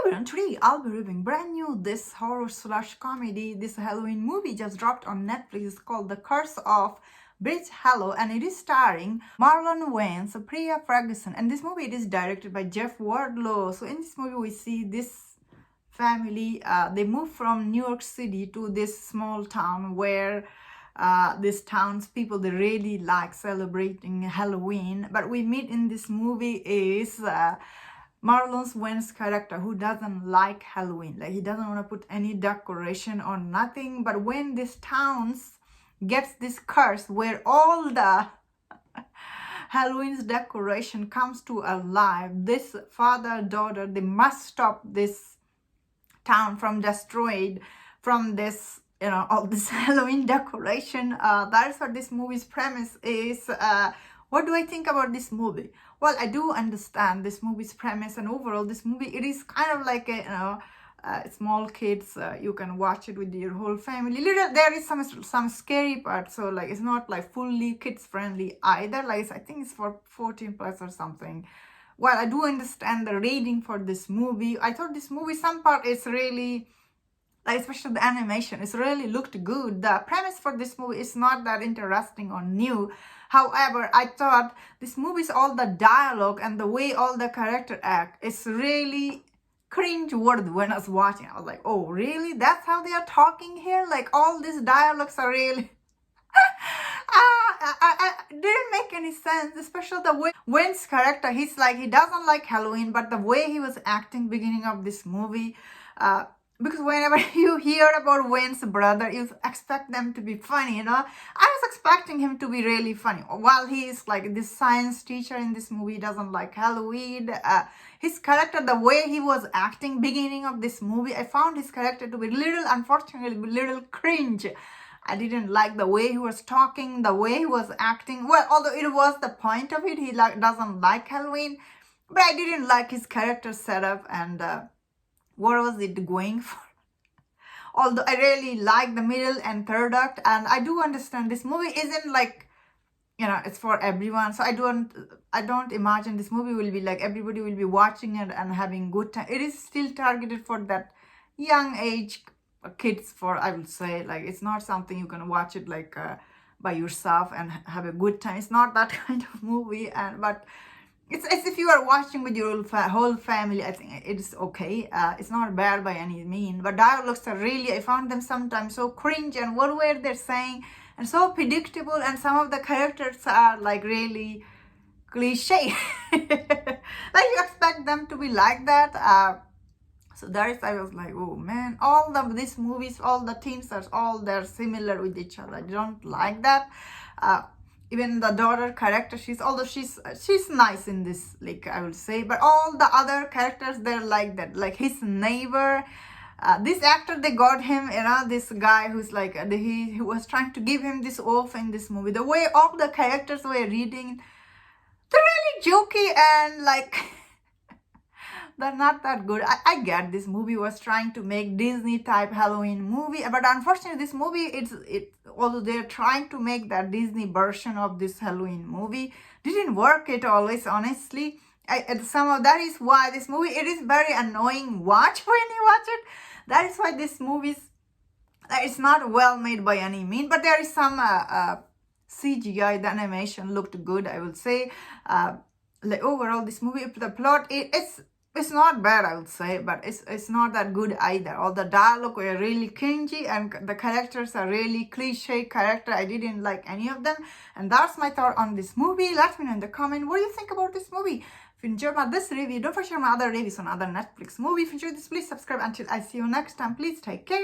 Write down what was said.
everyone, today I'll be reviewing brand new this horror slash comedy, this Halloween movie just dropped on Netflix. It's called The Curse of Bridge Hollow and it is starring Marlon Wayans, Priya Ferguson, and this movie it is directed by Jeff Wardlow. So in this movie we see this family, they move from New York City to this small town where this town's people, they really like celebrating Halloween. But we meet in this movie is Marlon Wayans' character who doesn't like Halloween. Like he doesn't want to put any decoration or nothing. But when this town gets this curse where all the Halloween's decoration comes to alive, this father-daughter, they must stop this town from destroyed from this, all this Halloween decoration. That is what this movie's premise is. What do I think about this movie? Well, I do understand this movie's premise, and overall this movie, it is kind of like a, small kids, you can watch it with your whole family. There is some scary parts, so like it's not like fully kids friendly either. Like I think it's for 14 plus or something. Well, I do understand the rating for this movie. I thought this movie, some part is really, like especially the animation, it's really looked good. The premise for this movie is not that interesting or new. However, I thought this movie's all the dialogue and the way all the character act is really cringe-worthy when I was watching. I was like, oh, really? That's how they are talking here? Like all these dialogues are really... I didn't make any sense, especially the way Wayne's character, he's like, he doesn't like Halloween, but the way he was acting beginning of this movie, because whenever you hear about Wayne's brother, you expect them to be funny, I was expecting him to be really funny. While he is like this science teacher in this movie, doesn't like Halloween. His character, the way he was acting beginning of this movie, I found his character to be unfortunately, little cringe. I didn't like the way he was talking, the way he was acting. Well, although it was the point of it, he doesn't like Halloween, but I didn't like his character setup and what was it going for. Although I really like the middle and third act, and I do understand this movie isn't like, it's for everyone. So I don't imagine this movie will be like everybody will be watching it and having good time. It is still targeted for that young age kids, for I would say. Like it's not something you can watch it like by yourself and have a good time. It's not that kind of movie, but it's as if you are watching with your whole family. I think it is okay. It's not bad by any means, but dialogues are really, I found them sometimes so cringe, and what were they saying, and so predictable, and some of the characters are like really cliche. Like you expect them to be like that. So that is, I was like, oh man, these movies, all the themes are they're similar with each other. I don't like that. Even the daughter character, she's nice in this, like I would say, but all the other characters, they're like that. Like his neighbor, this actor, they got him, this guy who's like, he was trying to give him this oath in this movie. The way all the characters were reading, they're really jokey and like, they're not that good. I get this movie was trying to make Disney type Halloween movie, but unfortunately this movie, although they're trying to make that Disney version of this Halloween movie, didn't work it always, honestly. That is why this movie, it is very annoying watch when you watch it. That is why this movie, it's not well made by any means, but there is some CGI, the animation looked good, I would say. Like overall this movie, the plot, it's not bad, I would say, but it's not that good either. All the dialogue were really cringy, and the characters are really cliche character. I didn't like any of them, and that's my thought on this movie. Let me know in the comment what do you think about this movie. If you enjoyed this review, don't forget to share my other reviews on other Netflix movie. If you enjoyed this, please subscribe. Until I see you next time, please take care.